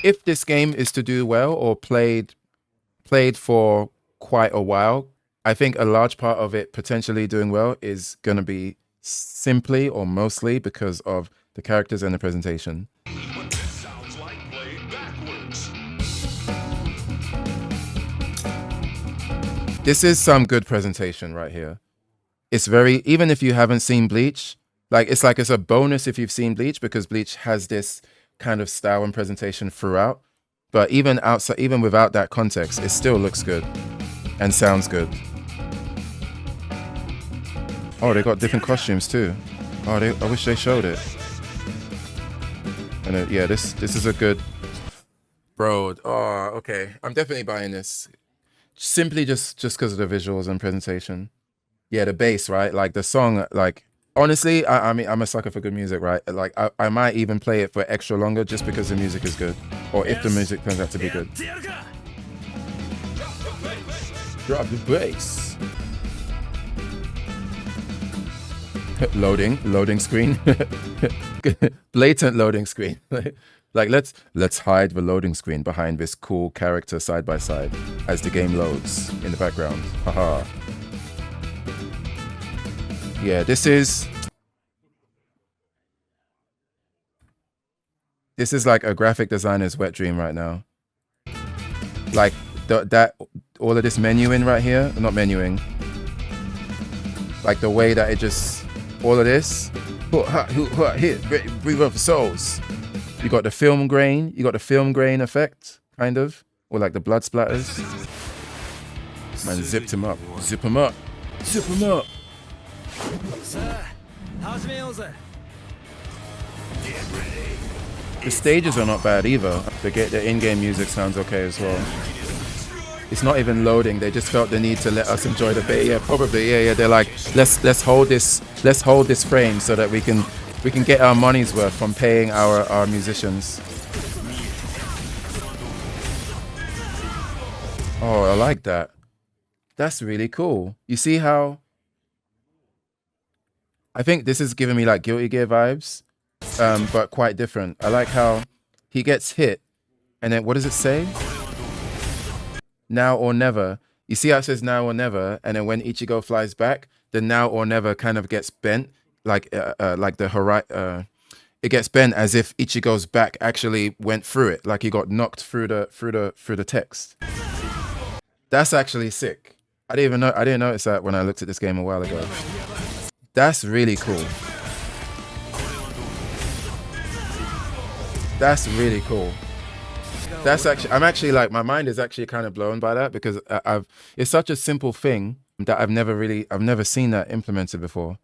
if this game is to do well or played for quite a while, I think a large part of it potentially doing well is going to be simply or mostly because of the characters and the presentation. This is some good presentation right here. It's very, even if you haven't seen Bleach, it's a bonus if you've seen Bleach, because Bleach has this kind of style and presentation throughout. But even without that context, it still looks good and sounds good. Oh, they got different costumes too. Oh, I wish they showed it. And yeah, this is a good, bro. Oh, okay. I'm definitely buying this. Simply just because of the visuals and presentation. Yeah, the bass, right? Like the song, honestly, I mean, I'm a sucker for good music, right? Like I might even play it for extra longer just because the music is good, or if the music turns out to be good. Drop the bass. Loading screen. Blatant loading screen. Like let's hide the loading screen behind this cool character side by side as the game loads in the background. Haha. Yeah, this is like a graphic designer's wet dream right now. Like all of this menuing right here, not menuing. Like the way that it just, all of this, here, Rebirth of Souls. You got the film grain effect, kind of, or like the blood splatters. Man, zipped him up, zip him up, zip him up. The stages are not bad either. The in-game music sounds okay as well. It's not even loading. They just felt the need to let us enjoy the bit. Yeah, probably. Yeah. They're like, let's hold this frame so that we can get our money's worth from paying our musicians. Oh, I like that. That's really cool. You see how? I think this is giving me like Guilty Gear vibes, but quite different. I like how he gets hit, and then what does it say? Now or never. You see how it says now or never, and then when Ichigo flies back, the now or never kind of gets bent, like the horizon. It gets bent as if Ichigo's back actually went through it, like he got knocked through the text. That's actually sick. I didn't notice that when I looked at this game a while ago. That's really cool. That's really cool. I'm actually like, my mind is actually kind of blown by that, because it's such a simple thing that I've never seen that implemented before.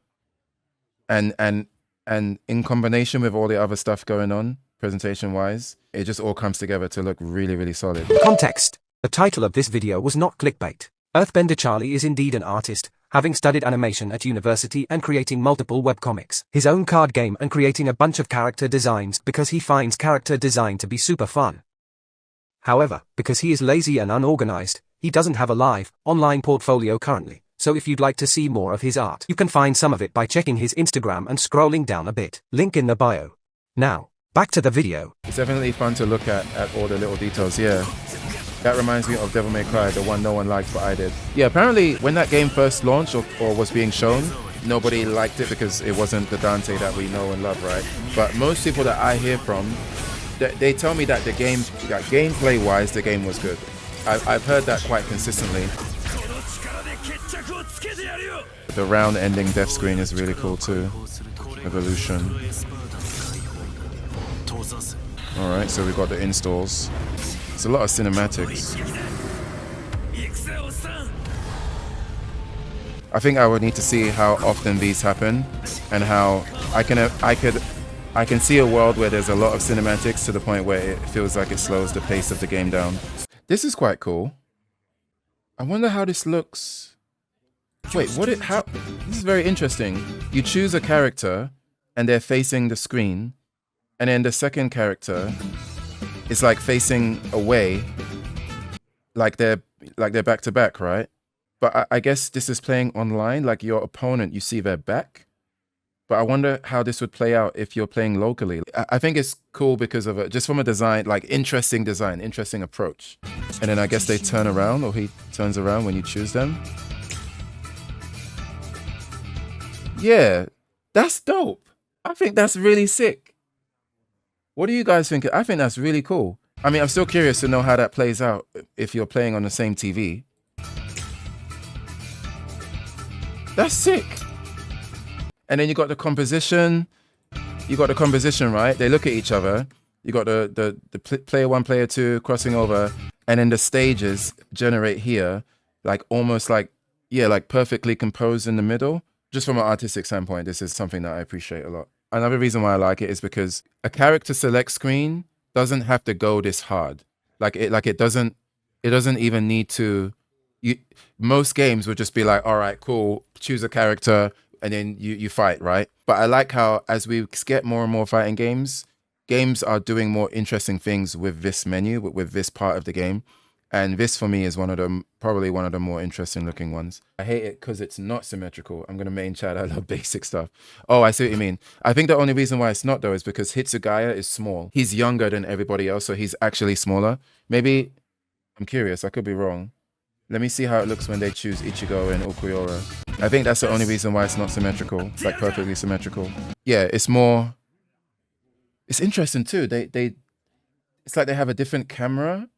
And in combination with all the other stuff going on, presentation wise, it just all comes together to look really, really solid. Context. The title of this video was not clickbait. Earthbender Charlie is indeed an artist, having studied animation at university and creating multiple webcomics, his own card game, and creating a bunch of character designs because he finds character design to be super fun. However, because he is lazy and unorganized, he doesn't have a live, online portfolio currently, so if you'd like to see more of his art, you can find some of it by checking his Instagram and scrolling down a bit. Link in the bio. Now, back to the video. It's definitely fun to look at all the little details, yeah. That reminds me of Devil May Cry, the one no one liked, but I did. Yeah, apparently when that game first launched or was being shown, nobody liked it because it wasn't the Dante that we know and love, right? But most people that I hear from, they tell me that the game, gameplay-wise, the game was good. I've heard that quite consistently. The round ending death screen is really cool too. Evolution. Alright, so we've got the installs. It's a lot of cinematics. I think I would need to see how often these happen, and how I can see a world where there's a lot of cinematics to the point where it feels like it slows the pace of the game down. This is quite cool. I wonder how this looks. Wait, how? This is very interesting. You choose a character and they're facing the screen, and then the second character is like facing away, like they're back to back, right? But I guess this is playing online, like your opponent, you see their back. But I wonder how this would play out if you're playing locally. I think it's cool because of it, just from a design, like interesting design, interesting approach. And then I guess they turn around, or he turns around when you choose them. Yeah, that's dope. I think that's really sick. What do you guys think? I think that's really cool. I mean, I'm still curious to know how that plays out if you're playing on the same TV. That's sick. And then you got the composition. You got the composition, right? They look at each other. You got the player 1, player 2 crossing over, and then the stages generate here, like almost like, yeah, like perfectly composed in the middle. Just from an artistic standpoint, this is something that I appreciate a lot. Another reason why I like it is because a character select screen doesn't have to go this hard. It doesn't even need to. Most games would just be like, all right, cool, choose a character, and then you fight, right? But I like how as we get more and more fighting games are doing more interesting things with this menu, with this part of the game. And this for me is probably one of the more interesting looking ones. I hate it because it's not symmetrical. I'm going to main chat, I love basic stuff. Oh, I see what you mean. I think the only reason why it's not though is because Hitsugaya is small. He's younger than everybody else, so he's actually smaller. Maybe, I'm curious, I could be wrong. Let me see how it looks when they choose Ichigo and Okuyoura. I think that's the only reason why it's not symmetrical, like perfectly symmetrical. Yeah, it's more, it's interesting too. It's like they have a different camera.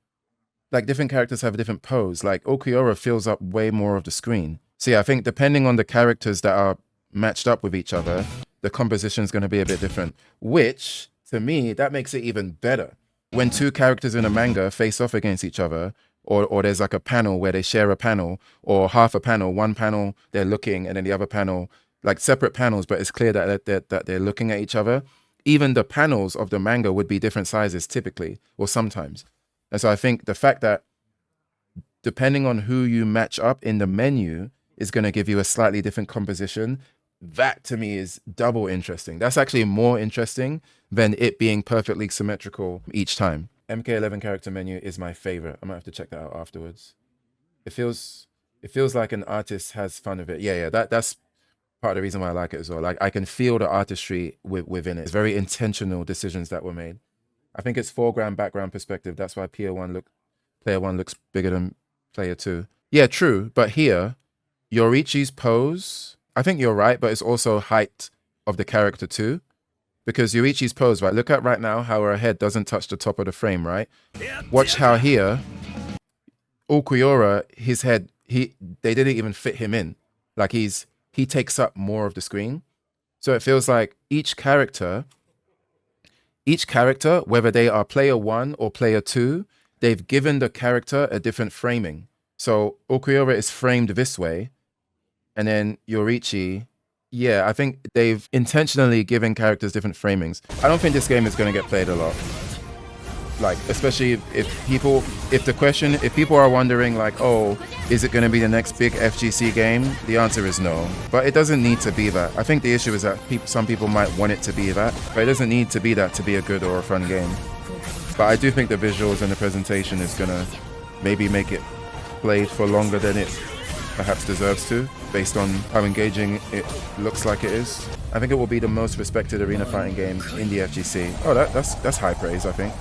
Like different characters have a different pose. Like Okuyoura fills up way more of the screen. So yeah, I think depending on the characters that are matched up with each other, the composition is going to be a bit different. Which, to me, that makes it even better. When two characters in a manga face off against each other, or there's like a panel where they share a panel, or half a panel, one panel they're looking, and then the other panel, like separate panels, but it's clear that they're looking at each other. Even the panels of the manga would be different sizes typically, or sometimes. And so I think the fact that depending on who you match up in the menu is going to give you a slightly different composition, that to me is double interesting. That's actually more interesting than it being perfectly symmetrical each time. MK11 character menu is my favorite. I might have to check that out afterwards. It feels like an artist has fun with it. Yeah, that's part of the reason why I like it as well. Like I can feel the artistry within it. It's very intentional decisions that were made. I think it's foreground, background perspective. That's why player one looks bigger than player 2. Yeah, true. But here, Yorichi's pose, I think you're right, but it's also height of the character too. Because Yorichi's pose, right? Look at right now how her head doesn't touch the top of the frame, right? Watch how here, Okuyoura, his head, they didn't even fit him in. Like he takes up more of the screen. So it feels like each character, whether they are player 1 or player 2, they've given the character a different framing. So Okuyoura is framed this way, and then Yorichi, yeah, I think they've intentionally given characters different framings. I don't think this game is going to get played a lot. Like, especially if people are wondering like, oh, is it going to be the next big FGC game? The answer is no. But it doesn't need to be that. I think the issue is that some people might want it to be that, but it doesn't need to be that to be a good or a fun game. But I do think the visuals and the presentation is going to maybe make it played for longer than it perhaps deserves to, based on how engaging it looks like it is. I think it will be the most respected arena fighting game in the FGC. Oh, that's high praise, I think.